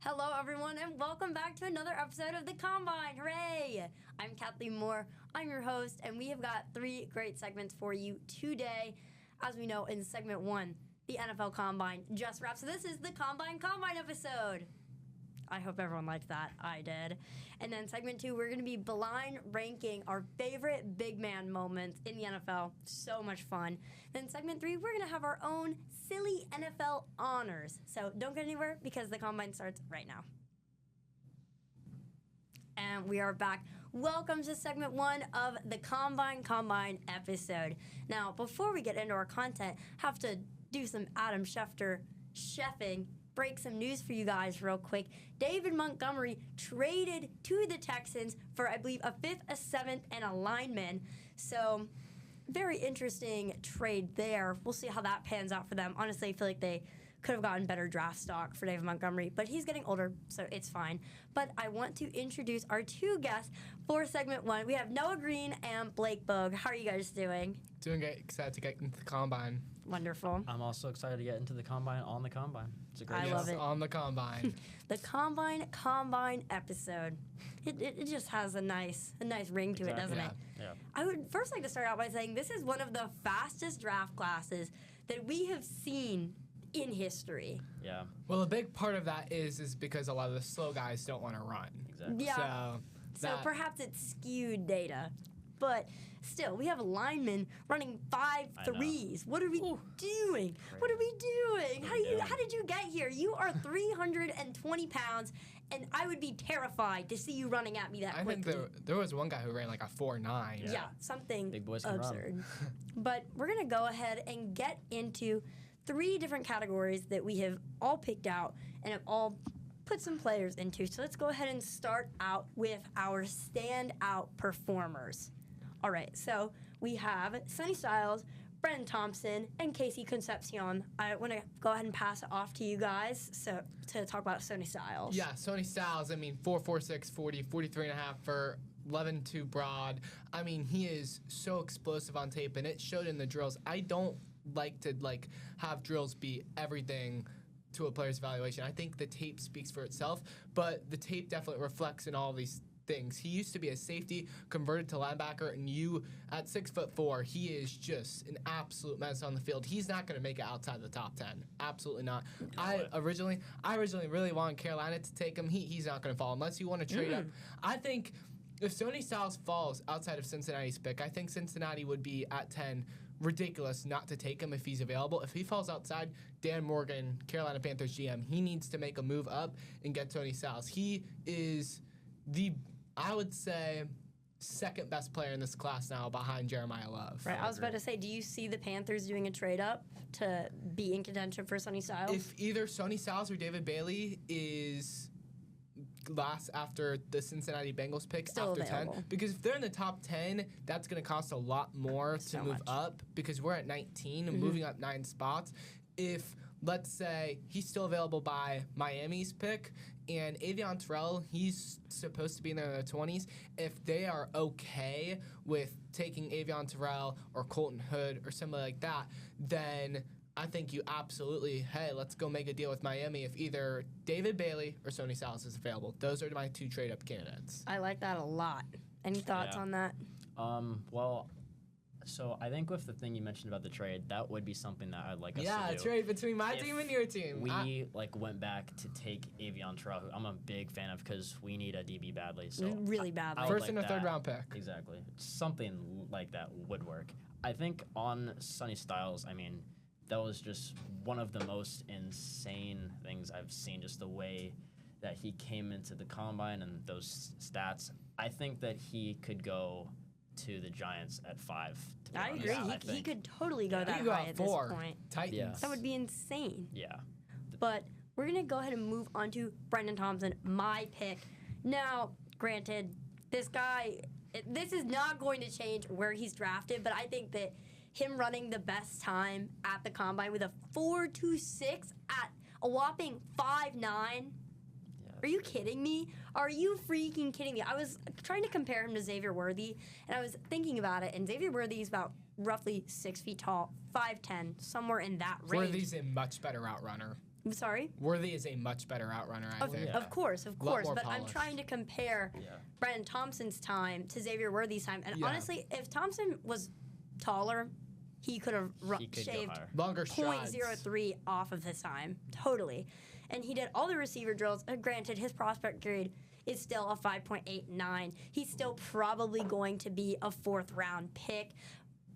Hello, everyone, and welcome back to another episode of The Combine. Hooray! I'm Kathleen Moore. I'm your host, and we have got 3 great segments for you today. As we know, in segment 1, the NFL Combine just wrapped. So this is the Combine episode. I hope everyone liked that. I did. And then segment 2, we're going to be blind ranking our favorite big man moments in the NFL. So much fun. Then segment 3, we're going to have our own silly NFL honors. So don't get anywhere because the Combine starts right now. And we are back. Welcome to segment 1 of the Combine episode. Now, before we get into our content, have to do some Adam Schefter chefing. Break some news for you guys real quick. David Montgomery traded to the Texans for, I believe, a 5th, a 7th, and a lineman. So, very interesting trade there. We'll see how that pans out for them. Honestly, I feel like they could have gotten better draft stock for David Montgomery, but he's getting older, so it's fine. But I want to introduce our 2 guests for segment 1. We have Noah Green and Blake Bogue. How are you guys doing? Doing great. Excited to get into the Combine. Wonderful. I'm also excited to get into the Combine on the Combine. It's a great I love it. On the Combine. The Combine episode. It just has a nice ring to it, doesn't it? Yeah. I would first like to start out by saying this is one of the fastest draft classes that we have seen in history. Yeah. Well, a big part of that is because a lot of the slow guys don't want to run. Exactly. Yeah. So perhaps it's skewed data. But still, we have linemen running 5.3s. What are we doing? Crazy. What are we doing? How did you get here? You are 320 pounds, and I would be terrified to see you running at me that quickly. I think there was one guy who ran like a 4.9. Yeah, something Big boys can absurd. But we're going to go ahead and get into 3 different categories that we have all picked out and have all put some players into. So let's go ahead and start out with our standout performers. All right, so we have Sonny Styles, Brendan Thompson, and Casey Concepcion. I want to go ahead and pass it off to you guys to talk about Sonny Styles. Yeah, Sonny Styles, 4.46 40, 43.5 for 11.2 broad. He is so explosive on tape, and it showed in the drills. I don't like to have drills be everything to a player's evaluation. I think the tape speaks for itself, but the tape definitely reflects in all of these things. He used to be a safety, converted to linebacker, and at 6'4", he is just an absolute menace on the field. He's not going to make it outside the top 10. Absolutely not. I originally really wanted Carolina to take him. He's not going to fall unless you want to trade up. I think if Sonny Styles falls outside of Cincinnati's pick, I think Cincinnati would be at 10. Ridiculous not to take him if he's available. If he falls outside, Dan Morgan, Carolina Panthers GM, he needs to make a move up and get Sonny Styles. He is I would say, second best player in this class now behind Jeremiah Love. Right, I was about to say, do you see the Panthers doing a trade up to be in contention for Sonny Styles? If either Sonny Styles or David Bailey is last after the Cincinnati Bengals pick Still after available. 10, because if they're in the top 10, that's going to cost a lot more to move up because we're at 19 and moving up 9 spots. If, let's say, he's still available by Miami's pick, and Avion Terrell, he's supposed to be in their 20s. If they are okay with taking Avion Terrell or Colton Hood or somebody like that, then I think you absolutely, hey, let's go make a deal with Miami if either David Bailey or Sonny Styles is available. Those are my 2 trade-up candidates. I like that a lot. Any thoughts on that? Well, so I think with the thing you mentioned about the trade, that would be something that I'd like us to do. Yeah, it's right between my team and your team. We went back to take Avion Terrell, who I'm a big fan of because we need a DB badly. So really badly. First and a third round pick. Exactly. Something like that would work. I think on Sonny Styles, that was just one of the most insane things I've seen, just the way that he came into the Combine and those stats. I think that he could go to the Giants at 5. I agree. Yeah, he could totally go that high at 4. this point. Titans. Yeah. That would be insane. Yeah. But we're going to go ahead and move on to Brendan Thompson, my pick. Now, granted, this is not going to change where he's drafted, but I think that him running the best time at the Combine with a 4.26 at a whopping 5'9". Are you kidding me? Are you freaking kidding me? I was trying to compare him to Xavier Worthy, and I was thinking about it, and Xavier Worthy is about roughly 6 feet tall, 5'10", somewhere in that range. Worthy's a much better route runner. Sorry? Worthy is a much better outrunner, I think. Yeah. Of course. more But I'm polished. trying to compare Brandon Thompson's time to Xavier Worthy's time. And Yeah. honestly, if Thompson was taller, he could have He could go shaved higher. Longer strides. 0.03 off of his time. Totally. And he did all the receiver drills. Granted, his prospect grade is still a 5.89. He's still probably going to be a 4th round pick.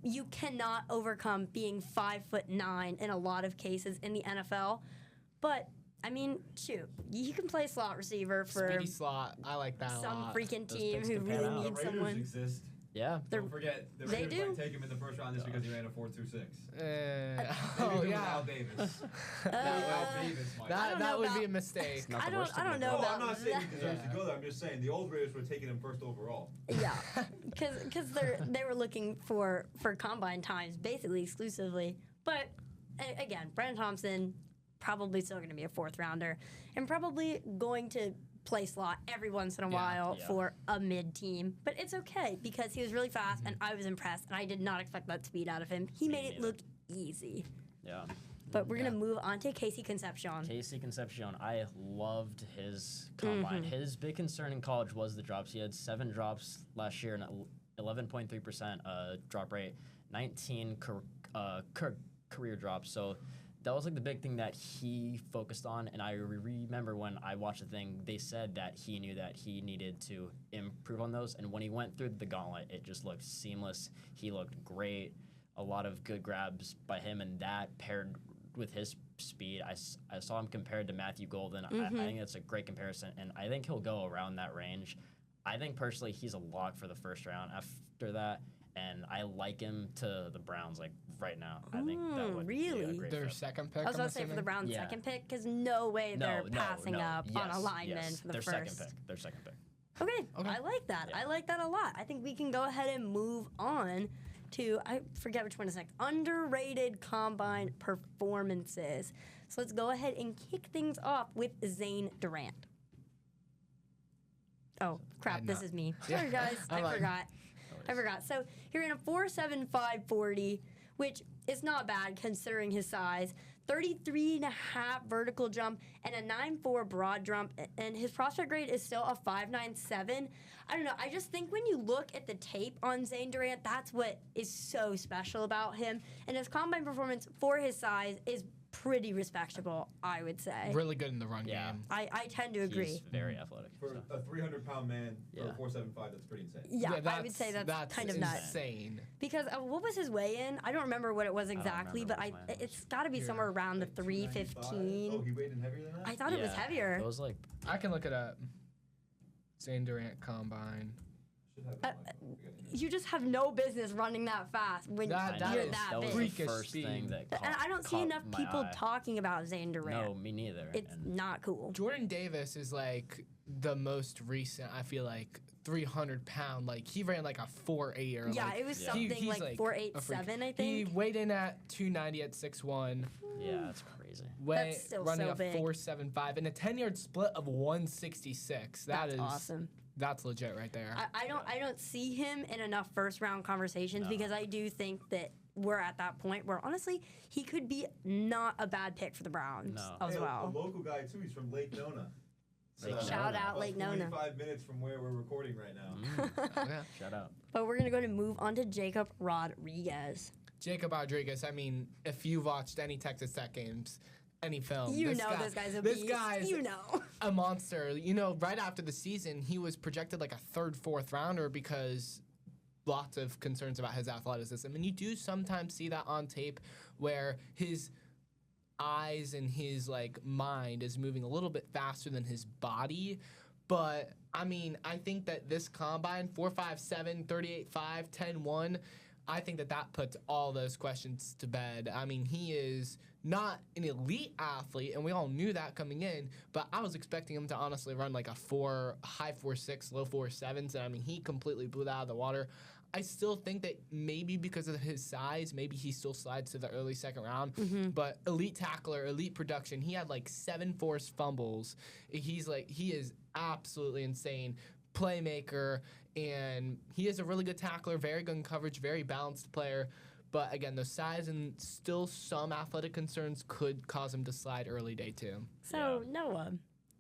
You cannot overcome being 5'9" in a lot of cases in the NFL. But I mean, shoot, you can play slot receiver for Speedy slot. I like that a some lot. freaking Those team picks who can pan really out. The needs Raiders someone. exist. Yeah. Don't forget, the They Raiders do. might take him in the first round just because he ran a 4.26. Oh, Maybe do yeah. Al Davis. Uh, Al Davis might. I don't That know would be a about- mistake. It's not the I worst don't thing in the know No, world. about I'm not saying he deserves Yeah. to go there. I'm just saying the old Raiders were taking him first overall. Yeah, because they were looking for combine times basically exclusively. But again, Brandon Thompson probably still going to be a 4th rounder and probably going to play slot every once in a while Yeah. for a mid team. But it's okay because he was really fast and I was impressed and I did not expect that speed out of him. He made it neither. look easy. Yeah. But we're gonna move on to Casey Concepcion. Casey Concepcion, I loved his combine. His big concern in college was the drops. He had 7 drops last year and 11.3% drop rate, 19 career drops. So that was like the big thing that he focused on. And I remember when I watched the thing, they said that he knew that he needed to improve on those. And when he went through the gauntlet, it just looked seamless. He looked great. A lot of good grabs by him, and that paired with his speed, I saw him compared to Matthew Golden. I think that's a great comparison, and I think he'll go around that range. I think personally he's a lock for the first round after that, and I like him to the Browns like right now. I think that would be really? a great Their fit. second pick. I was I'm about to say for the assuming? Browns' Yeah. second pick because no way they're passing up on a Yes, lineman yes. for the Their first. second pick. Their second pick. Okay, Okay. I like that. Yeah. I like that a lot. I think we can go ahead and move on to, I forget which one is next, underrated combine performances. So let's go ahead and kick things off with Zane Durant. Oh, crap, I'd this not- is me. Yeah. Sorry, guys. I'm like- I forgot. So he ran a 4.75 which is not bad considering his size. 33.5 vertical jump and a 9.4 broad jump, and his prospect grade is still a 5.97. I don't know. I just think when you look at the tape on Zane Durant, that's what is so special about him. And his combine performance for his size is pretty respectable, I would say. Really good in the run Yeah. game. I tend to agree. He's very athletic. For so. a 300-pound man for Yeah. a 4.75, that's pretty insane. Yeah, I would say that's kind of nuts. insane. Because what was his weigh-in? I don't remember what it was don't exactly, remember but what his weigh-in was. it's got to be Here. somewhere around the Like 295? 315. Oh, he weighed in heavier than that? I thought it was Yeah, heavier. It was like I can look it up. Zane Durant combine. Should have it on my phone. You just have no business running that fast when That you're is- that that was big. the Freakish first thing speed. that And I don't see caught enough my people eye. talking about Zane Durant. No, me neither. It's And not cool. Jordan Davis is like the most recent. I feel like 300-pound. Like he ran like a 4.8 or Yeah, like, it was Yeah. something he's like a freak. 4.87, I He think. weighed in at 290 at 6'1". yeah, that's crazy. That's still running so a big. 4.75 and a 10-yard split of 166. That's Is awesome. That's legit right there. I don't see him in enough first round conversations No. because I do think that we're at that point where honestly he could be not a bad pick for the Browns No. as Hey, well. A local guy, too. He's from Lake Nona. Lake Shout Nona. out Lake Nona. 45 minutes from where we're recording right now. Yeah. Shout out. But we're gonna go to move on to Jacob Rodriguez. Jacob Rodriguez. I mean, if you watched any Texas Tech games, any film, You this know guy, this guy's a this beast. guy's You know. a monster. You know, right after the season, he was projected like a third, fourth rounder because lots of concerns about his athleticism. And you do sometimes see that on tape where his eyes and his like mind is moving a little bit faster than his body. But I mean, I think that this combine 4.57, 38.5, 10.1, I think that puts all those questions to bed. I mean, he is not an elite athlete, and we all knew that coming in, but I was expecting him to honestly run like a high 4.6, low 4.7s, and I mean, he completely blew that out of the water. I still think that maybe because of his size, maybe he still slides to the early second round. But elite tackler, elite production. He had like 7 forced fumbles. He is absolutely insane. Playmaker, and he is a really good tackler, very good in coverage, very balanced player. But again, the size and still some athletic concerns could cause him to slide early day 2. So Noah,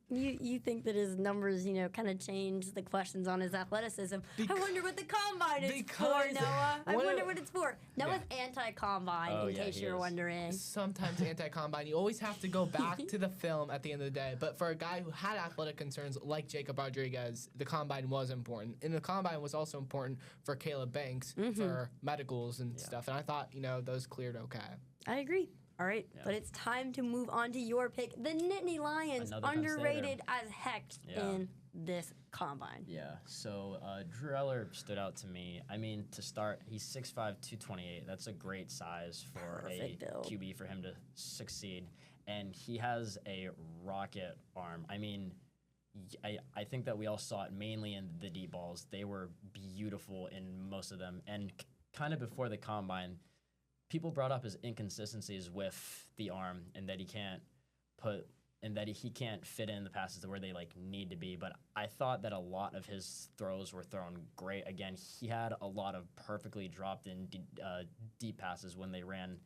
you think that his numbers, kind of change the questions on his athleticism. I wonder what the combine is for, Noah. I wonder what it's for. Noah's anti-combine, in case you're wondering. Sometimes anti-combine. You always have to go back to the film at the end of the day. But for a guy who had athletic concerns like Jacob Rodriguez, the combine was important. And the combine was also important for Caleb Banks for medicals and stuff. And I thought, those cleared okay. I agree. All right, but it's time to move on to your pick. The Nittany Lions, Another Penn underrated Stater. as heck in this combine. Yeah, so Drew Eller stood out to me. I mean, to start, he's 6'5", 228. That's a great size for Perfect a build. QB for him to succeed. And he has a rocket arm. I mean, I think that we all saw it mainly in the deep balls. They were beautiful in most of them. And kind of before the combine, people brought up his inconsistencies with the arm and that he can't fit in the passes to where they need to be. But I thought that a lot of his throws were thrown great. Again, he had a lot of perfectly dropped in deep passes when they ran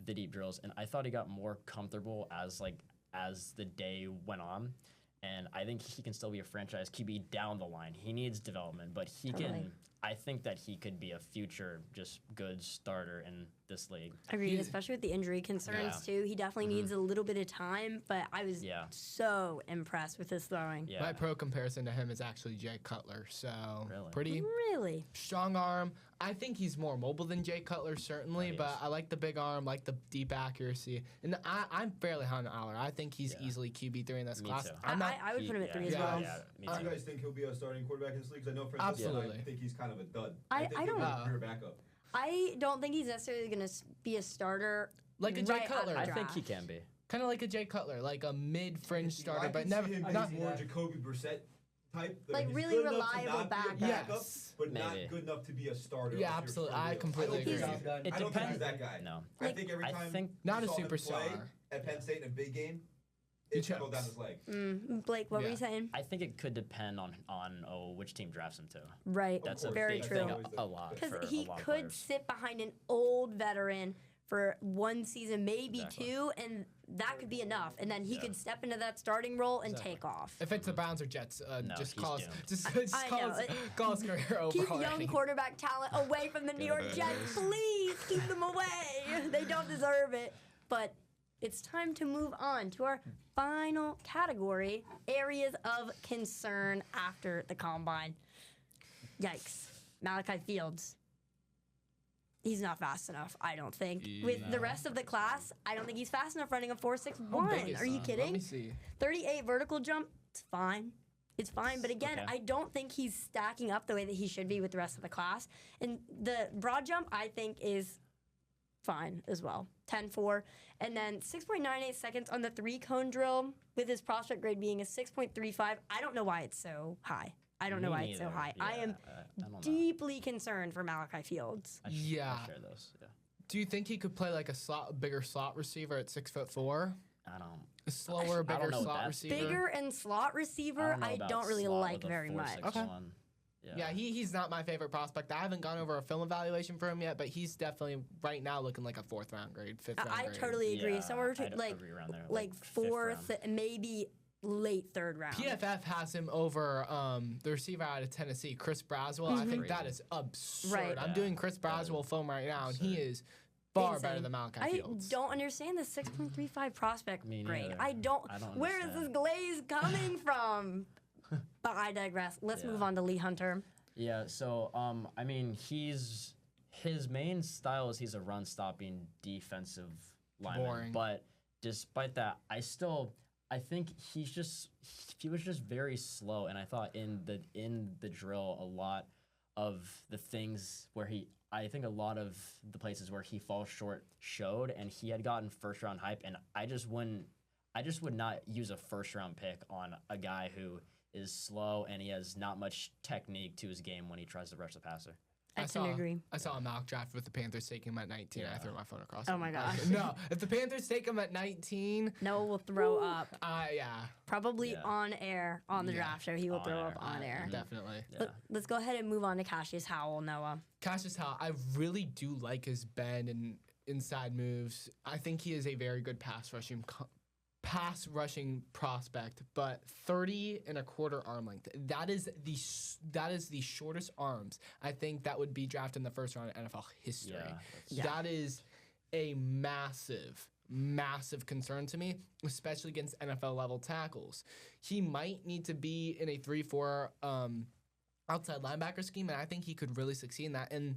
the deep drills, and I thought he got more comfortable as the day went on. And I think he can still be a franchise QB down the line. He needs development, but he can. I think that he could be a future just good starter in this league. Agreed, especially with the injury concerns too. He definitely needs a little bit of time, but I was so impressed with his throwing. Yeah. My pro comparison to him is actually Jay Cutler. So pretty Really? strong arm. I think he's more mobile than Jay Cutler, certainly, but I like the big arm, like the deep accuracy. And I'm fairly high on Aller. I think he's easily QB3 in this class. Too. I would put him at 3 as well. Yeah, me Do too. you guys think he'll be a starting quarterback in this league? 'Cause I know Francisco and Absolutely. I think he's kind of a dud. I think don't- he'll be a pure backup. I don't think he's necessarily going to be a starter. Like a Jay right out of Cutler. the I draft. think he can be. Kind of like a Jay Cutler, like a mid-fringe starter, I but can never. see him Not, being more Jacoby Brissett type. Like He's really good enough to reliable not be a backup. Yes. but Maybe. not good enough to be a starter. Yeah, if you're absolutely. for I real. completely I don't think agree. he's- It I don't think depends. he's that guy. No. I think every I time think- Not a you saw him play superstar. at Penn State in a big game, He it trickled down chokes. his leg. Blake, what were Yeah. you saying? I think it could depend on which team drafts him too. Right, That's course. a very big true. thing Always a lot for Because a he lot of could players. sit behind an old veteran for one season, maybe Exactly. 2, and that could be enough. And then he could step into that starting role and take off. if it's the Browns or Jets, No, just he's call us. doomed. Just I call know. us. Call us career over Keep young already. quarterback talent away from the New York Jets, please. Keep them away. They don't deserve it. But it's time to move on to our final category, areas of concern after the combine. Yikes. Malachi Fields. He's not fast enough, I don't think. With the rest of the class, I don't think he's fast enough running a 4.61. How big is Are you that? kidding? Let me see. 38 vertical jump, it's fine. It's fine, but again, Okay. I don't think he's stacking up the way that he should be with the rest of the class. And the broad jump, I think, is fine as well. 10.4. And then 6.98 seconds on the 3-cone drill with his prospect grade being a 6.35. I don't know why it's so high. I don't know Me why it's so neither. high. I Yeah, am I don't know. deeply concerned for Malachi Fields. I Yeah. share those. Yeah. Do you think he could play like a bigger slot receiver at 6'4"? I don't. A slower, bigger know slot that. receiver. Bigger and slot receiver, know I about don't really slot like with a very much. 4.61. Yeah, he's not my favorite prospect. I haven't gone over a film evaluation for him yet, but he's definitely right now looking like a 4th round grade, 5th round I grade. totally agree. Yeah, Somewhere between I'd like agree around there, like fifth 4th, round. maybe late 3rd round. PFF has him over the receiver out of Tennessee, Chris Braswell. I think that is absurd. Right. I'm Yeah, doing Chris that is Braswell film right now, and he is far better than Malachi I Fields. don't understand the 6.35 prospect Me grade. neither. I don't. I don't Where is this understand. glaze coming from? But I digress. Let's move on to Lee Hunter. Yeah, so I mean, his main style is he's a run-stopping defensive lineman. Boring. But despite that, I think he was just very slow, and I thought in the drill a lot of the things where I think a lot of the places where he falls short showed, and he had gotten 1st-round hype, and I just would not use a 1st-round pick on a guy who is slow and he has not much technique to his game when he tries to rush the passer. I couldn't agree. I saw a mock draft with the Panthers taking him at 19. Yeah. I threw my phone across. Oh it. my gosh. No, if the Panthers take him at 19, Noah will throw up. Yeah, Probably Yeah. on air on the Yeah. draft show. He will On throw air. up on air. definitely. Yeah. Let's go ahead and move on to Cassius Howell, Noah. Cassius Howell, I really do like his bend and inside moves. I think he is a very good pass rushing prospect, but 30 and a quarter arm length. That is the shortest arms I think that would be drafted in the first round in NFL history. Yeah, That is a massive concern to me, especially against NFL level tackles. He might need to be in a 3-4 outside linebacker scheme, and I think he could really succeed in that. And,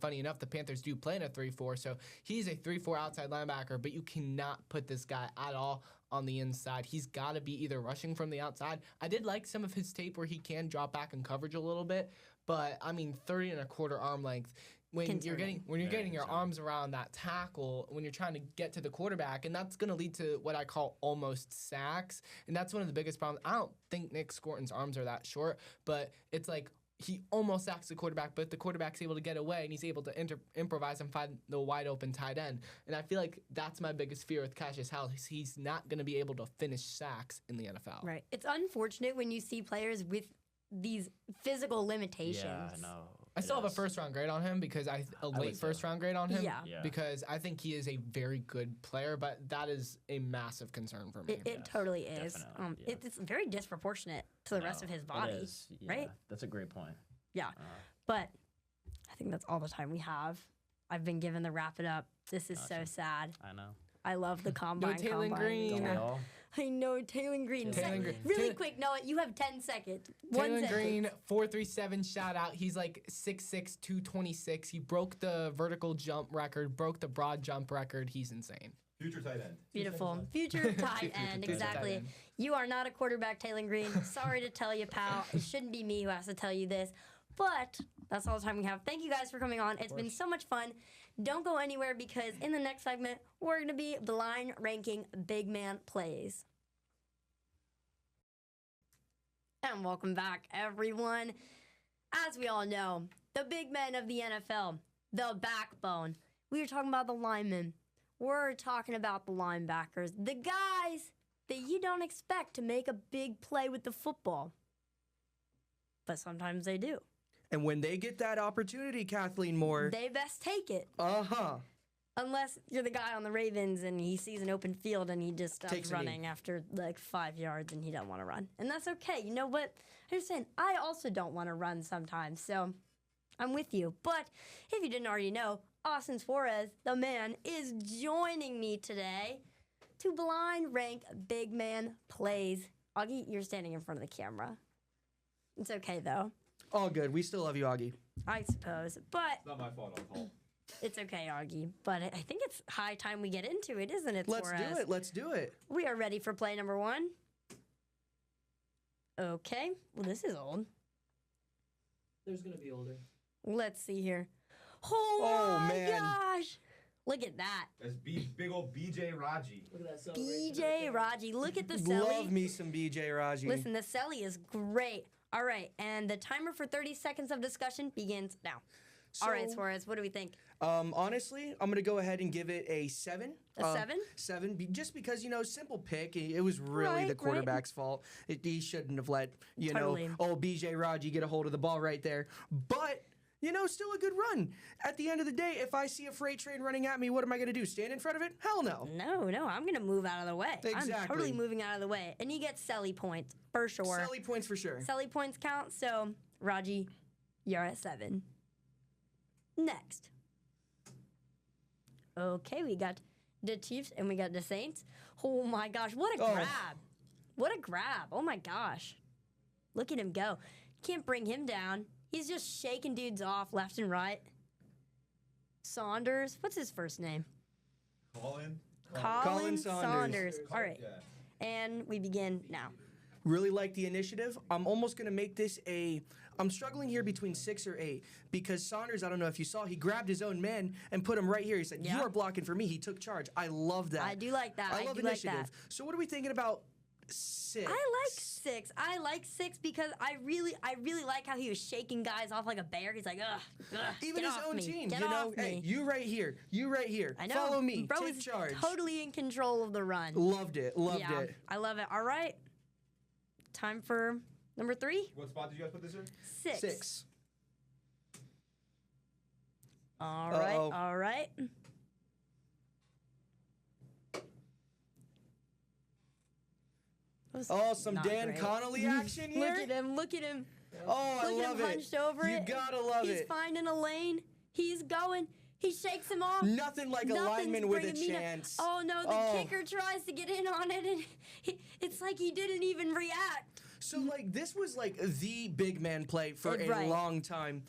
funny enough, the Panthers do play in a 3-4, so he's a 3-4 outside linebacker, but you cannot put this guy at all on the inside. He's got to be either rushing from the outside. I did like some of his tape where he can drop back in coverage a little bit, but, 30 and a quarter arm length, when you're getting your arms around that tackle, when you're trying to get to the quarterback, and that's going to lead to what I call almost sacks, and that's one of the biggest problems. I don't think Nick Scorton's arms are that short, but it's like he almost sacks the quarterback, but the quarterback's able to get away, and he's able to improvise and find the wide open tight end. And I feel like that's my biggest fear with Cassius Howell. He's not going to be able to finish sacks in the NFL. Right. It's unfortunate when you see players with these physical limitations. Yeah, I know. I still have a first-round grade on him because a late first-round grade on him. Yeah. Because I think he is a very good player, but that is a massive concern for me. It totally is. Definitely, yeah. It's very disproportionate to the rest of his body, It is, yeah. right? That's a great point. Yeah. But I think that's all the time we have. I've been given the wrap it up. This is so sad. I know. I love the combine. Taylor Green. Don't we all? I know, Taylor Green. Taylor Green. Really Taylor- quick, Noah, you have 10 seconds. One Taylor sentence. Green, 4.37 shout out. He's like 6'6", 226. He broke the vertical jump record, broke the broad jump record. He's insane. Future tight end. Beautiful. Future tight end, Future exactly. tight end. You are not a quarterback, Taylor Green. Sorry to tell you, pal. It shouldn't be me who has to tell you this. But that's all the time we have. Thank you guys for coming on. It's been so much fun. Don't go anywhere because in the next segment, we're going to be blind ranking big man plays. And welcome back, everyone. As we all know, the big men of the NFL, the backbone. We were talking about the linemen. We're talking about the linebackers, the guys that you don't expect to make a big play with the football. But sometimes they do. And when they get that opportunity, Kathleen Moore, They best take it. uh-huh. Unless you're the guy on the Ravens and he sees an open field and he just stops Takes a knee. running after like 5 yards and he don't want to run. And that's okay. You know what? I'm just saying, I also don't want to run sometimes. So I'm with you. But if you didn't already know, Austin Suarez, the man, is joining me today to blind rank big man plays. Augie, you're standing in front of the camera. It's okay, though. All good. We still love you, Augie. I suppose. But It's not my fault. I'm tall. it's okay, Augie. But I think it's high time we get into it, isn't it, Let's Suarez? do it. Let's do it. We are ready for play number 1. Okay. Well, this is old. There's gonna be older. Let's see here. Oh, Oh, my man. gosh. Look at that. That's big old BJ Raji. Look at that celebration. BJ Raji. Look at the celly. Love me some BJ Raji. Listen, the celly is great. All right. And the timer for 30 seconds of discussion begins now. All right, So, Suarez, what do we think? honestly, I'm going to go ahead and give it a 7. A 7? 7, just because, simple pick. It was really Right, the right. quarterback's fault. He shouldn't have let, Totally. BJ Raji get a hold of the ball right there. But, still a good run. At the end of the day, if I see a freight train running at me, what am I going to do? Stand in front of it? Hell no. No, I'm going to move out of the way. I'm Exactly. totally moving out of the way. And he gets celly points, for sure. Selly points for sure. Celly points count, so Raji, you're at 7. Next. Okay, we got the Chiefs and we got the Saints. Oh my gosh, what a Oh. grab. What a grab. Oh my gosh. Look at him go. Can't bring him down. He's just shaking dudes off left and right. Saunders. What's his first name? Colin. Colin Saunders. All right. Yeah. And we begin now. Really like the initiative. I'm almost going to make this I'm struggling here between 6 or 8 because Saunders, I don't know if you saw, he grabbed his own men and put him right here. He said, Yeah. "You are blocking for me." He took charge. I love that. I do like that. I love do like initiative. that. So what are we thinking about 6. I like 6. I like 6 because I really like how he was shaking guys off like a bear. He's like, ugh, Even get his off own me. team, Get you know, off hey, me. you right here, I know. follow me, Bro take is charge. totally in control of the run. Loved it. I love it. All right, time for number 3. What spot did you guys put this in? 6. 6. All right. Uh-oh. All right. That was Oh, some not Dan great. Connolly action here. Look at him. Look at him. Oh, I Look at love him it. hunched over You it. gotta love He's it. finding a lane. He's going. He shakes him off. Nothing like a Nothing's lineman with a bringing me down. chance. Oh no, the Oh. kicker tries to get in on it, and it's like he didn't even react. So like this was like the big man play for a Right. long time.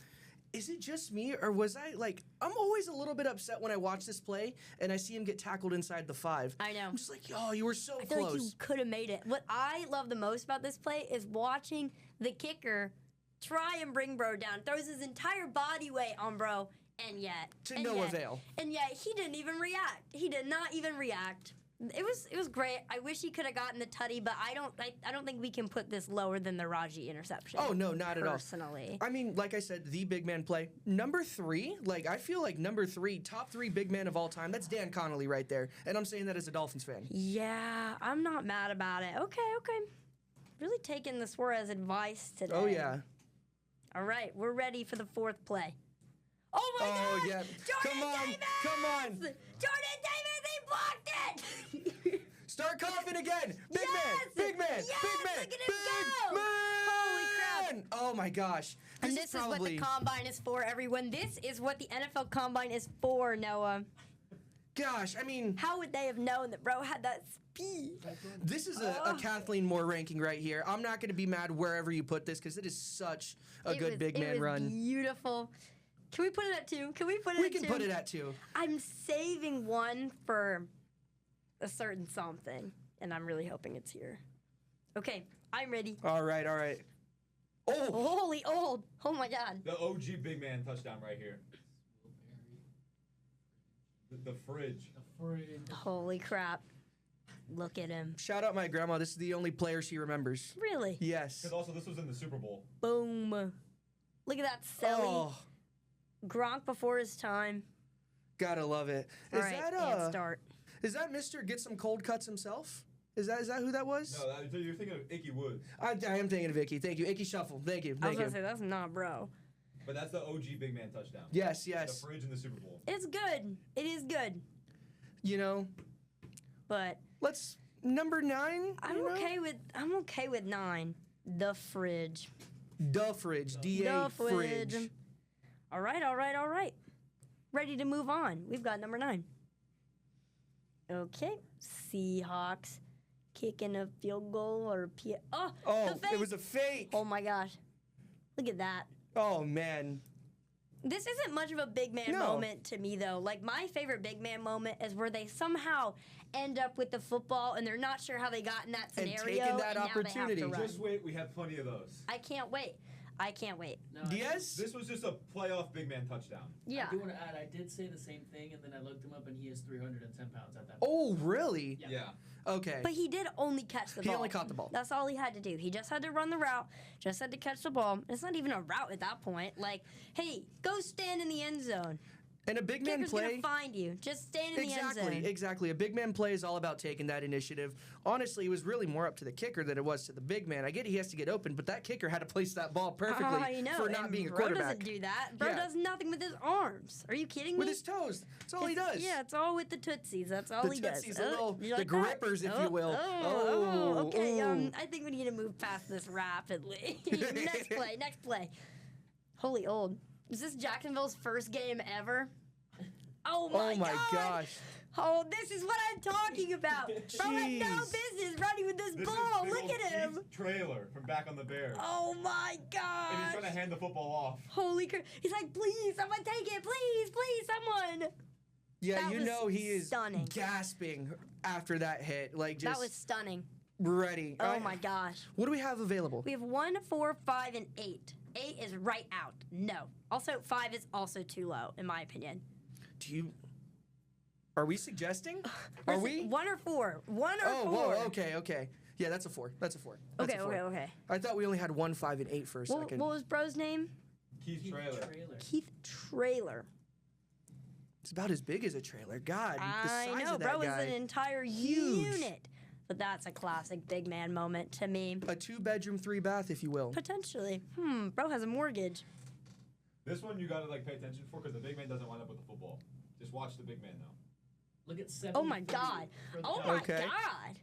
Is it just me, or was I like? I'm always a little bit upset when I watch this play and I see him get tackled inside the 5. I know. I'm just like, oh, you were so I feel like you close. could have made it. What I love the most about this play is watching the kicker try and bring Bro down. Throws his entire body weight on Bro, and yet To and no yet- avail. And yet he didn't even react. He did not even react. It was great. I wish he could have gotten the tutty, but I don't think we can put this lower than the Raji interception. Oh no, not at all. Personally. I mean, like I said, the big man play. Number 3, like I feel like number 3, top 3 big man of all time. That's Dan Connolly right there, and I'm saying that as a Dolphins fan. Yeah, I'm not mad about it. Okay. Really taking the Suarez advice today. Oh yeah. All right, we're ready for the 4th play. Oh my Oh, gosh! yeah. Jordan Come on, Davis! come on. Jordan Davis, he blocked it! Start coughing again. Big Yes! man, big man, Yes! big man, Look at him big go! man. Holy crap. Oh my gosh. And This this is what the probably combine is for, everyone. This is what the NFL combine is for, Noah. gosh. I mean, How would they have known that Bro had that speed? this is a Kathleen Moore ranking right here. I'm not going to be mad wherever you put this because it is such a good big man It was run. beautiful. Can we put it at 2? Can we put it We at 2? can put it at 2. I'm saving one for a certain something, and I'm really hoping it's here. Okay, I'm ready. All right, all right. Oh, Holy old. Oh my god. The OG big man touchdown right here. The fridge. Holy crap. Look at him. shout out my grandma. This is the only player she remembers. Really? Yes. Because also this was in the Super Bowl. Boom. Look at that Selly. Oh, Gronk before his time. gotta love it. All Is right, that and start. is that Mr. Get Some Cold Cuts himself? Is that who that was? No, you're thinking of Icky Woods. I am thinking of Icky. Thank you, Icky Shuffle. Thank you, I was thank gonna you. say, that's not Bro. But that's the OG big man touchdown. Yes, The yes. fridge in the Super Bowl. It's good. It is good. You know, But let's number 9. I'm you know? okay with 9. The fridge. The fridge. The DA fridge. fridge. All right. Ready to move on. We've got number 9. Okay. Seahawks kicking a field goal or Oh, the fake. it was a fake. Oh my gosh. Look at that. Oh man. This isn't much of a big man No. moment to me though. Like my favorite big man moment is where they somehow end up with the football and they're not sure how they got in that And scenario. taking that and now they have opportunity. to run. Just wait, we have plenty of those. I can't wait. No, Diaz? This was just a playoff big man touchdown. Yeah. I do want to add, I did say the same thing, and then I looked him up, and he is 310 pounds at that point. Oh, really? Yeah. Okay. But he did only catch the He ball. only caught the ball. That's all he had to do. He just had to run the route, just had to catch the ball. It's not even a route at that point. Like, hey, go stand in the end zone. And a big man Kicker's play. gonna find you. Just stand in the end zone. Exactly. A big man play is all about taking that initiative. Honestly, it was really more up to the kicker than it was to the big man. I get he has to get open, but that kicker had to place that ball perfectly I know. for not and being a Bro quarterback. doesn't do that. Bro Yeah. does nothing with his arms. Are you kidding me? With his toes. That's all he It's- does. Yeah, it's all with the tootsies. That's all The he tootsies, does. the little- you the like that? grippers, if you will. Oh, okay. ooh. I think we need to move past this rapidly. Next play. Holy old. Is this Jacksonville's first game ever? Oh my, Oh my God. gosh. Oh, this is what I'm talking about. Bro had no Jeez. business running with this This ball. is big Look old at him. Chiefs trailer from back on the Bears. Oh my And he's gosh. trying to hand the football off. Holy crap. He's like, please, someone take it. Please, someone. Yeah, That you was know he is stunning. gasping after that hit. Like just That was stunning. ready. Oh my gosh. What do we have available? We have 1, 4, 5, and 8. 8 is right out. No. Also, 5 is also too low, in my opinion. Are we suggesting? Are we? 1 or 4? 1 or 4? Oh, whoa, okay. Yeah, that's a 4. That's a 4. That's Okay, a 4. okay. I thought we only had 1, 5, and 8 for a What second. was bro's name? Keith Trailer. Keith Trailer. It's about as big as a trailer. God, the I size know, of that bro guy. is an entire Huge. unit. But that's a classic big man moment to me. A 2-bedroom, 3-bath, if you will. Potentially. Bro has a mortgage. This one you gotta like pay attention for because the big man doesn't wind up with the football. Just watch the big man now. Look at 7. Oh my God. Oh my Okay. God.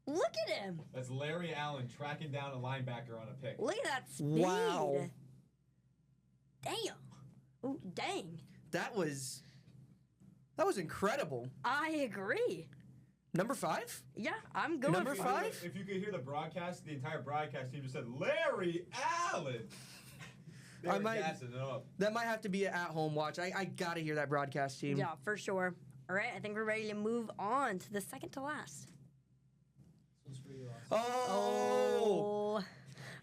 Look at him. That's Larry Allen tracking down a linebacker on a pick. Look at that speed. Wow. Damn. Ooh, dang. That was incredible. I agree. Number 5? Yeah, I'm going Number for 5? If you could hear the broadcast, the entire broadcast team just said Larry Allen. They I were might- gassing it up. That might have to be an at-home watch. I gotta hear that broadcast team. Yeah, for sure. All right, I think we're ready to move on to the second to last. This one's for you, Austin. Oh!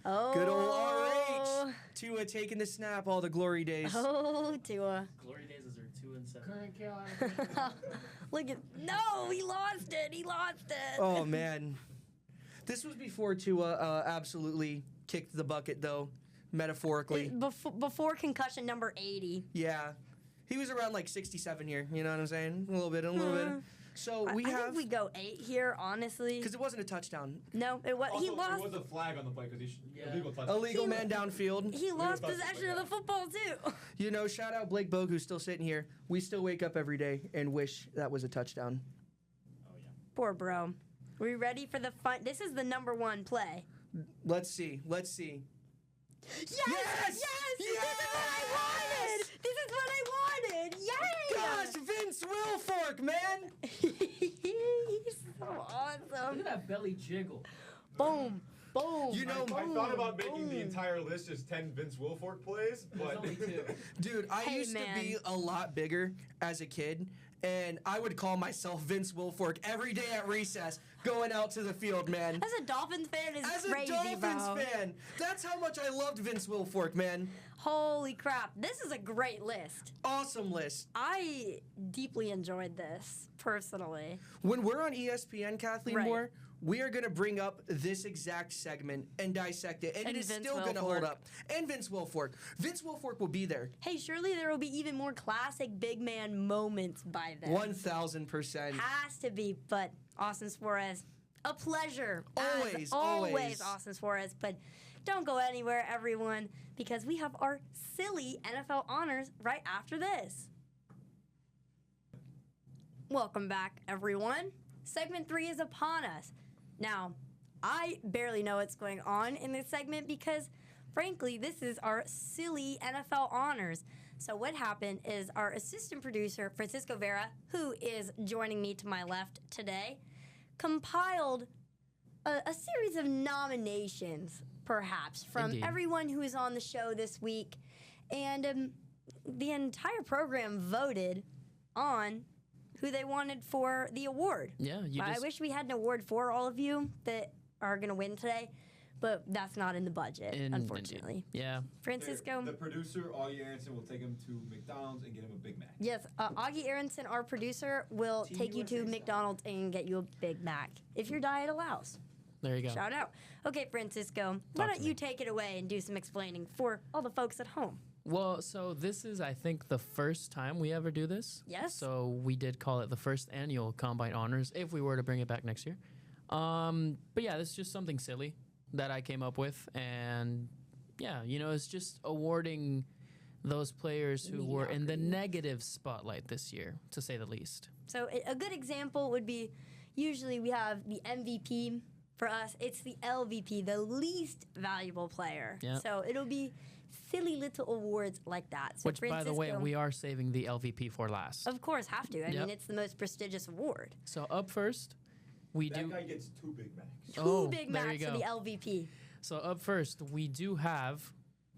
Oh. Good old RH. Tua taking the snap all the glory days. Oh, Tua. Glory days is our 2 and 7. Current Carolina. Look at no, he lost it. He lost it. Oh, man. This was before Tua absolutely kicked the bucket, though, metaphorically. Before concussion number 80. Yeah. He was around like 67 here. You know what I'm saying? A little bit. So I think we go 8 here, honestly. Because it wasn't a touchdown. No, it was. Also, He lost. There was a flag on the play because Yeah. illegal touch. Illegal He- man downfield. He lost touch it, possession like of the football too. You know, shout out Blake Bogue, who's still sitting here. We still wake up every day and wish that was a touchdown. Oh yeah. Poor bro. We ready for the fun? This is the number 1 play. Let's see. Yes! Yes! Yes! This is what I wanted! This is what I wanted! Yay! Gosh, Vince Wilfork, man! He's so Look awesome. at that belly jiggle. Boom. Boom. You know, I thought about making the Boom. entire list just 10 Vince Wilfork plays, There's but only 2. dude, I Hey, used man. to be a lot bigger as a kid, and I would call myself Vince Wilfork every day at recess, going out to the field, man. As a Dolphins fan, is As a crazy, Dolphins bro. fan, that's how much I loved Vince Wilfork, man. Holy crap. This is a great list. Awesome list. I deeply enjoyed this, personally. When we're on ESPN, Kathleen Right. Moore, we are going to bring up this exact segment and dissect it, and And it is Vince still going to hold Wilfork. up. And Vince Wilfork. Vince Wilfork will be there. Hey, surely there will be even more classic big man moments by then. 1,000%. Has to be, but Austin Suarez, a pleasure. Always, As always. always, Austin Suarez. But don't go anywhere, everyone, because we have our silly NFL honors right after this. Welcome back, everyone. Segment 3 is upon us. Now, I barely know what's going on in this segment because, frankly, this is our silly NFL honors. So what happened is our assistant producer, Francisco Vera, who is joining me to my left today, compiled a series of nominations, perhaps, from Indeed. everyone who is on the show this week. And the entire program voted on who they wanted for the award. Yeah, you I just wish we had an award for all of you that are going to win today, but that's not in the budget, unfortunately. Yeah, Francisco, the producer, Augie Aronson, will take him to McDonald's and get him a Big Mac. yes, Augie Aronson, our producer, will Team take you to USA McDonald's and get you a Big Mac if your diet allows. there you go. Shout out. Okay, Francisco, why Talk don't to you me. take it away and do some explaining for all the folks at home? Well, so this is, I think, the first time we ever do this. Yes. So we did call it the first annual Combine Honors if we were to bring it back next year. But yeah, this is just something silly that I came up with. And yeah, you know, it's just awarding those players who were in the negative spotlight this year, to say the least. So a good example would be usually we have the MVP. For us, it's the LVP, the least valuable player. Yeah. So it'll be silly little awards like that. So Which, by the way, Francisco, we are saving the LVP for last. of course have to. I Yep. mean, it's the most prestigious award. So up first, we That do. guy gets 2 Big Macs. Two Oh, Big there Macs you for go. the LVP. So up first, we do have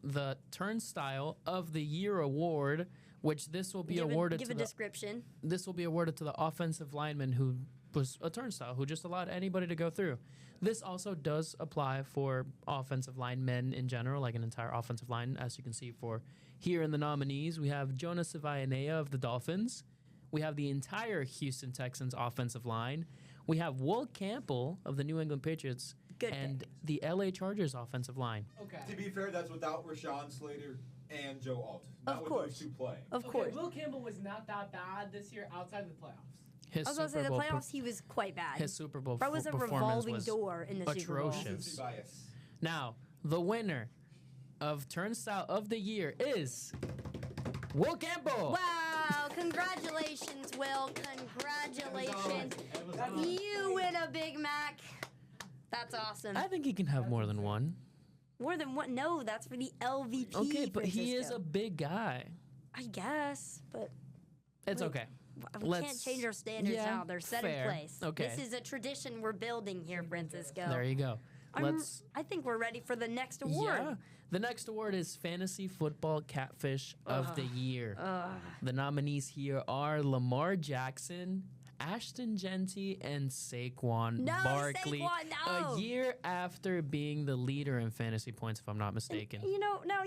the Turnstile of the Year award, which this will be awarded Give to a the description. this will be awarded to the offensive lineman who was a turnstile, who just allowed anybody to go through. This also does apply for offensive linemen in general, like an entire offensive line. As you can see for here in the nominees, we have Jonas Savaianea of the Dolphins. We have the entire Houston Texans offensive line. We have Will Campbell of the New England Patriots Good and pick. the LA Chargers offensive line. Okay. To be fair, that's without Rashawn Slater and Joe Alt. Not Of with course. those two playing. Of course. Will Campbell was not that bad this year outside of the playoffs. His I was going to say, Super the Bowl playoffs, he was quite bad. his Super Bowl That was a performance revolving was door in the Super Bowl. atrocious. Recency bias. Now, the winner of Turnstile of the Year is Will Campbell. Wow, congratulations, Will. Congratulations. You win a Big Mac. That's awesome. I think he can have more than one. More than one? No, that's for the LVP. Okay, but he is Francisco. a big guy. I guess, but It's Wait, okay. we can't Let's- change our standards yeah, now. They're set fair. in place. Okay. This is a tradition we're building here, Francisco. There you go. I think we're ready for the next award. Yeah. The next award is Fantasy Football Catfish of the Year. The nominees here are Lamar Jackson, Ashton Genty, and Saquon No, Barkley. Saquon, no. A year after being the leader in fantasy points, if I'm not mistaken. You know, now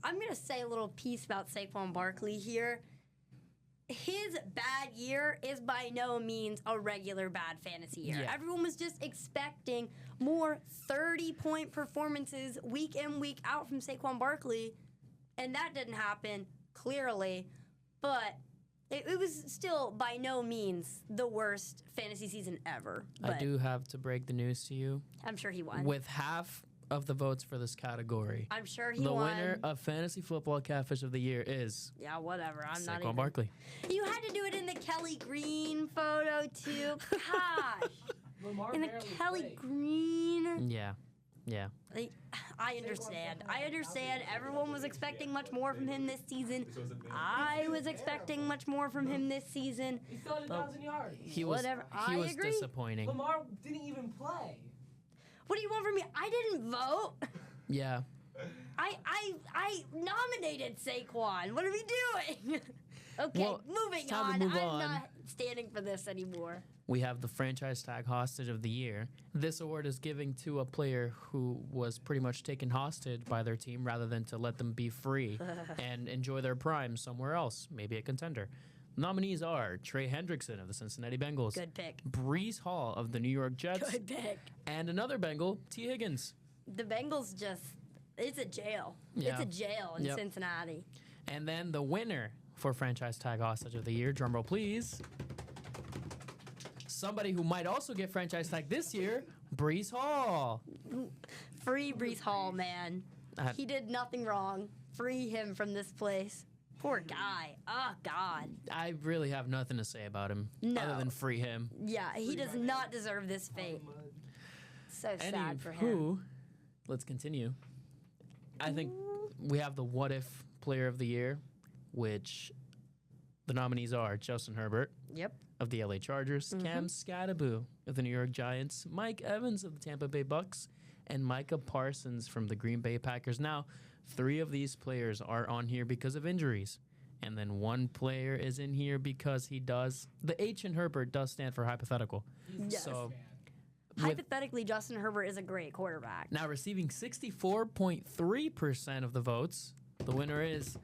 I'm going to say a little piece about Saquon Barkley here. His bad year is by no means a regular bad fantasy year. Yeah. Everyone was just expecting more 30-point performances week in, week out from Saquon Barkley, and that didn't happen, clearly. But it was still by no means the worst fantasy season ever. I But do have to break the news to you. I'm sure he won. With half of the votes for this category, I'm sure he the won. winner of Fantasy Football Catfish of the Year is Yeah, whatever. I'm not Saquon even. Barkley. You had to do it in the Kelly Green photo too. Gosh, Lamar in the barely Kelly played. Green. Yeah. Yeah. I understand. I understand. Everyone was expecting much more from him this season. This wasn't me. I was expecting much more from him this season. He still had 1,000 yards. He was Whatever. he I was agree. disappointing. Lamar didn't even play. What do you want from me? I didn't vote. Yeah. I nominated Saquon. What are we doing? Okay, Well, moving it's time on. to move I'm on. not standing for this anymore. We have the franchise tag hostage of the year. This award is given to a player who was pretty much taken hostage by their team rather than to let them be free and enjoy their prime somewhere else, maybe a contender. Nominees are Trey Hendrickson of the Cincinnati Bengals, Good pick. Brees Hall of the New York Jets, Good pick. and another Bengal, T. Higgins. The Bengals it's a jail. Yeah. It's a jail in Yep. Cincinnati. And then the winner for franchise tag hostage of the year, drumroll please. Somebody who might also get franchise tag this year, Brees Hall. Free Brees Hall, man. He did nothing wrong. Free him from this place. Poor guy. Oh, God. I really have nothing to say about him No. other than free him. Yeah, he does not deserve this fate. So sad for him. Anywho, let's continue. I think we have the what if player of the year, which the nominees are Justin Herbert Yep. of the LA Chargers, Cam Scattaboo of the New York Giants, Mike Evans of the Tampa Bay Bucks, and Micah Parsons from the Green Bay Packers. Now, 3 of these players are on here because of injuries. And then 1 player is in here because he does. The H in Herbert does stand for hypothetical. Yes. So, Hypothetically, Justin Herbert is a great quarterback. now receiving 64.3% of the votes, the winner is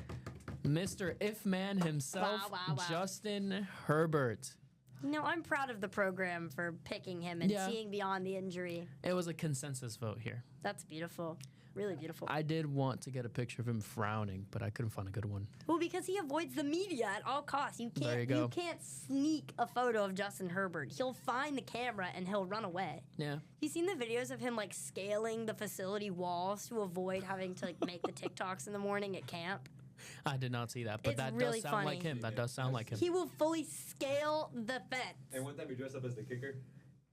Mr. If Man himself, Wow, wow, wow. Justin Herbert. No, I'm proud of the program for picking him and Yeah. seeing beyond the injury. It was a consensus vote here. That's beautiful. Really beautiful. I did want to get a picture of him frowning, but I couldn't find a good one. Well, because he avoids the media at all costs. You can't. There you go. Can't sneak a photo of Justin Herbert. He'll find the camera and he'll run away. Yeah. You seen the videos of him like scaling the facility walls to avoid having to like make the TikToks in the morning at camp? I did not see that, but It's that really does sound like funny. him. That does sound like him. He will fully scale the fence. And one time he dressed up as the kicker.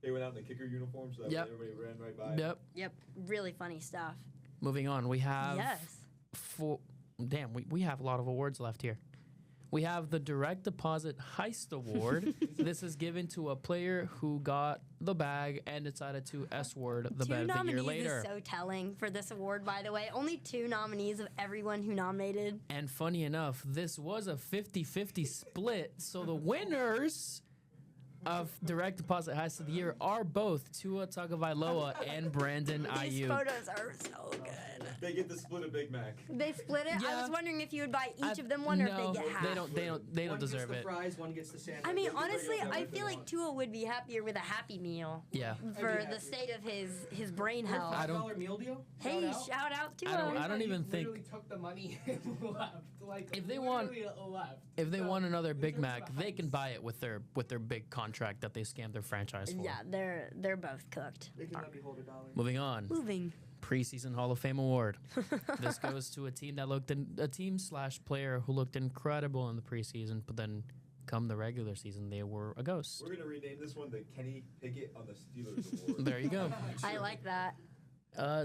He went out in the kicker uniform so that Yep. way everybody ran right by. Yep. Yep, really funny stuff. Moving on, we have Yes. we have a lot of awards left here. We have the Direct Deposit Heist Award. This is given to a player who got the bag and decided to S-word the Two bet of the year nominees later. is so telling for this award, by the way. Only 2 nominees of everyone who nominated. And funny enough, this was a 50-50 split, so the winners of direct deposit highest of the year are both Tua Tagovailoa and Brandon These Ayuk. photos are so good. They get to split a Big Mac. They split it. I Yeah. was wondering if you would buy each of them one, or if No, they get half. they don't One deserve gets it. the fries, one gets the sandwich. I mean, They can honestly, bring up I whatever feel they like want. Tua would be happier with a Happy Meal Yeah. for happy. the state of his brain Or health. I don't- $5 meal deal. Hey, Shout out. shout out to I don't him. even think Literally took the money and left. Like If they want- literally left. if they So, want another in Big terms Mac, of they can heights- buy it with their big contract that they scammed their franchise for. Yeah, they're both cooked. They can let me hold $1. Moving on. Moving. Preseason Hall of Fame award. This goes to a team slash player who looked incredible in the preseason, but then come the regular season, they were a ghost. We're gonna rename this one the Kenny Pickett on the Steelers Award. There you go. I like that.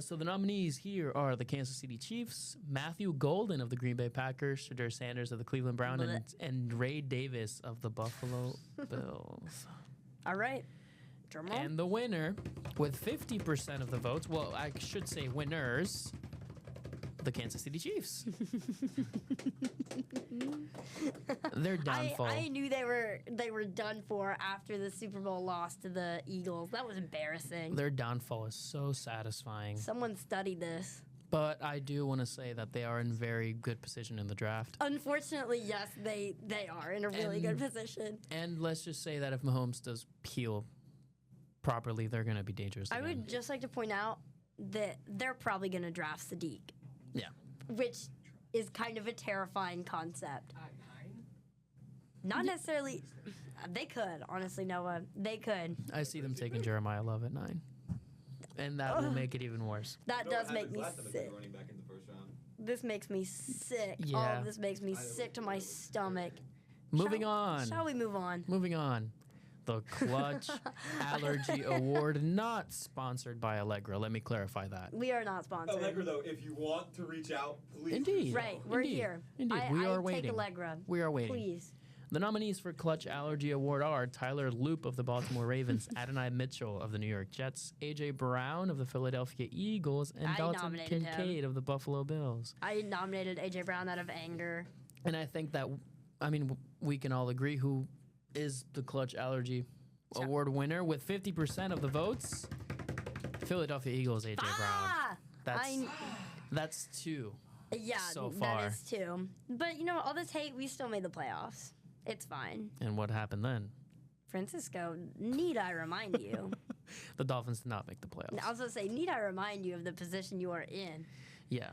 So the nominees here are the Kansas City Chiefs, Matthew Golden of the Green Bay Packers, Shadur Sanders of the Cleveland Browns, and Ray Davis of the Buffalo Bills. All right. Drum roll. And the winner, with 50% of the votes, well, I should say winners, the Kansas City Chiefs. Their downfall. I knew they were done for after the Super Bowl loss to the Eagles. That was embarrassing. Their downfall is so satisfying. Someone studied this. But I do want to say that they are in very good position in the draft. Unfortunately, yes, they are in a really good And- position. And let's just say that if Mahomes does peel properly, they're going to be dangerous I again. would just like to point out that they're probably going to draft Sadiq, Yeah. which is kind of a terrifying concept. At 9? Not necessarily. They could, honestly, Noah. They could. I see them taking Jeremiah Love at 9. And that will make it even worse. That You know what does make happens me last time they sick. took running back in the first round? This makes me sick. All Yeah. of this makes me sick to my stomach. Moving on. Shall we move on? Moving on. The Clutch Allergy Award, not sponsored by Allegra. Let me clarify that. We are not sponsored. Allegra, though, if you want to reach out, please. Indeed. reach out. Right, we're Indeed. here. Indeed. I, We I are take waiting. Allegra. We are waiting. Please. The nominees for Clutch Allergy Award are Tyler Loop of the Baltimore Ravens, Adonai Mitchell of the New York Jets, A.J. Brown of the Philadelphia Eagles, and I Dalton nominated him. Kincaid of the Buffalo Bills. I nominated A.J. Brown out of anger. And I think that, we can all agree who is the Clutch Allergy Award winner with 50% of the votes. Philadelphia Eagles, A.J. Brown. Ah! That's two. Yeah, So far. that is two. But you know what? All this hate, we still made the playoffs. It's fine. And what happened then? Francisco, need I remind you? The Dolphins did not make the playoffs. I was going to say, need I remind you of the position you are in? Yeah.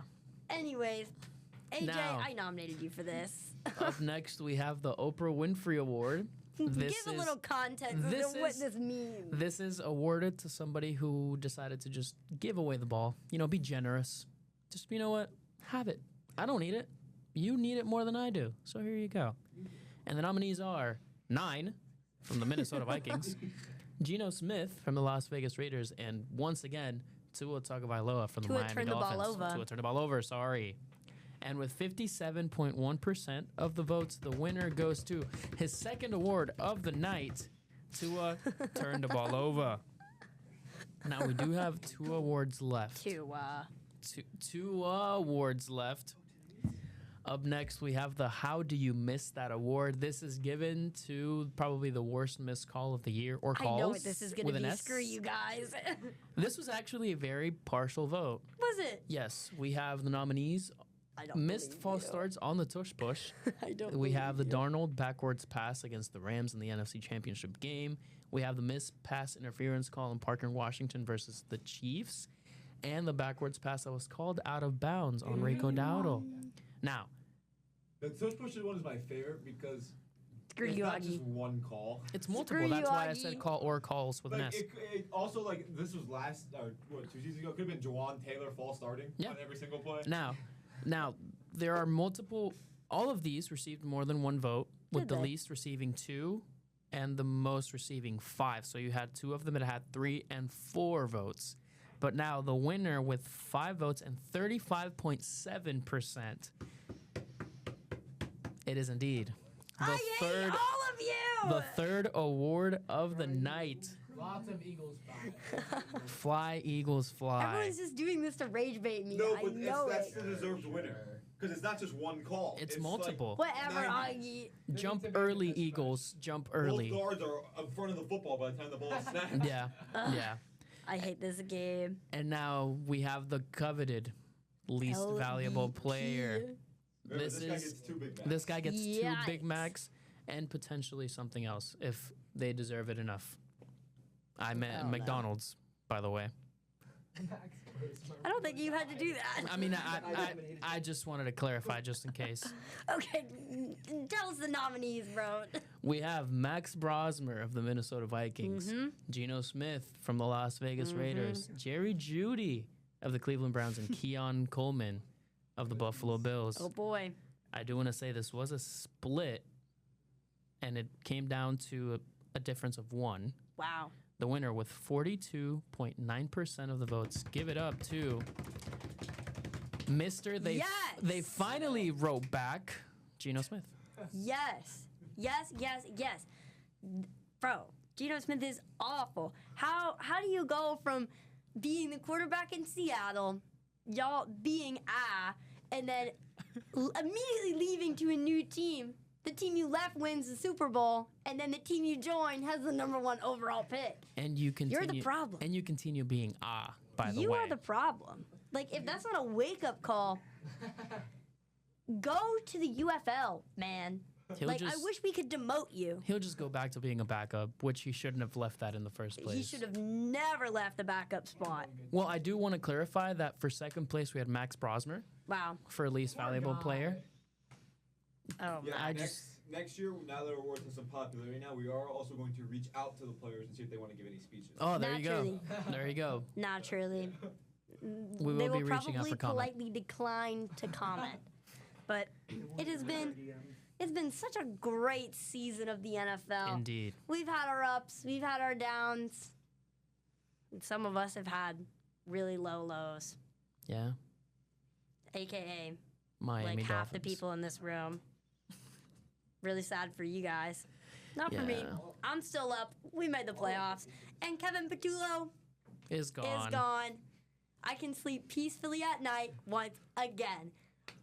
Anyways, AJ, Now- I nominated you for this. Up next, we have the Oprah Winfrey Award. Give a little context as this to what is- this means. This is awarded to somebody who decided to just give away the ball. Be generous. Just, you know what? Have it. I don't need it. You need it more than I do. So here you go. And the nominees are 9 from the Minnesota Vikings, Geno Smith from the Las Vegas Raiders, and once again, Tua Tagovailoa from the Tua Miami turned the ball Dolphins. over. Tua turned the ball over, sorry. And with 57.1% of the votes, the winner goes to his second award of the night, Tua turned the ball over. Now we do have 2 awards left. Two awards left. Up next, we have the How Do You Miss That Award. This is given to probably the worst missed call of the year, or calls. I know what this is going with to an be. S. Screw you guys. This was actually a very partial vote. Was it? Yes, we have the nominees. I don't Missed believe false you. starts on the tush push. I don't We have the believe you. Darnold backwards pass against the Rams in the NFC Championship game. We have the missed pass interference call in Parker Washington versus the Chiefs. And the backwards pass that was called out of bounds on Rico Dowdle. Now, The tush push one is my favorite because Screw it's you, not just Augie. one call. it's Screw multiple. you, That's why I said Augie. call or calls with an Like S. it also like this was last or what 2 seasons ago. Could have been Jawan Taylor false starting Yeah. on every single play. Now, there are multiple. All of these received more than one vote, with Did the they? least receiving 2 and the most receiving 5. So you had 2 of them that had 3 and 4 votes. But now the winner with 5 votes and 35.7%. It is indeed the I hate third all of you. the third award of the night. Lots of Eagles back. Fly, Eagles, fly. Everyone's just doing this to rage bait me. No, I but know that's it. the deserved winner. Because it's not just one call. It's like multiple. Whatever, 90 Augie. Jump early, Eagles. Jump early. Both guards are in front of the football by the time the ball is snapped. Yeah, yeah. I hate this game. And now we have the coveted least valuable LVP. player. Remember, This this guy is- gets 2 Big Macs. This guy gets 2 Big Yikes. Macs and potentially something else if they deserve it enough. I meant Oh, no. McDonald's, by the way. I don't think you had to do that. I mean, I just wanted to clarify just in case. Okay, tell us the nominees, bro. We have Max Brosmer of the Minnesota Vikings, Geno Smith from the Las Vegas Raiders, Jerry Jeudy of the Cleveland Browns, and Keon Coleman of the Buffalo Bills. Oh boy. I do want to say this was a split, and it came down to a difference of 1. Wow. The winner with 42.9% of the votes. Give it up to Mr. They Yes! finally wrote back Geno Smith. Yes. Yes, yes, yes. Bro, Geno Smith is awful. How do you go from being the quarterback in Seattle, y'all being and then immediately leaving to a new team? The team you left wins the Super Bowl, and then the team you join has the #1 overall pick. And you continue. You're the problem. And you continue being by the way. You are the problem. Like, if that's not a wake-up call, go to the UFL, man. He'll I just- wish we could demote you. He'll just go back to being a backup, which he shouldn't have left that in the first place. He should have never left the backup spot. Well, I do want to clarify that for second place we had Max Brosmer Wow. for least valuable player. Oh, Yeah, I next year, now that we're working some popularity now, we are also going to reach out to the players and see if they want to give any speeches. Oh, there you go. Naturally. There you go. naturally. We They will will be reaching out probably for comment. politely decline to comment. But it's been such a great season of the NFL. Indeed. We've had our ups, we've had our downs. And some of us have had really low lows, Yeah. aka Miami like half the Dolphins. people in this room. Really sad for you guys. Not for me. Yeah. I'm still up. We made the playoffs. And Kevin Patullo Is gone. is gone. I can sleep peacefully at night once again.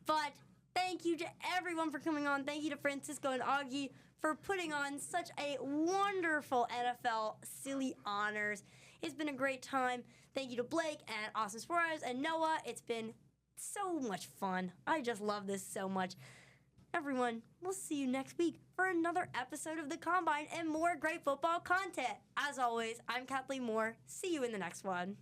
But thank you to everyone for coming on. Thank you to Francisco and Augie for putting on such a wonderful NFL silly honors. It's been a great time. Thank you to Blake and Austin Suarez and Noah. It's been so much fun. I just love this so much. Everyone, we'll see you next week for another episode of The Combine and more great football content. As always, I'm Kathleen Moore. See you in the next one.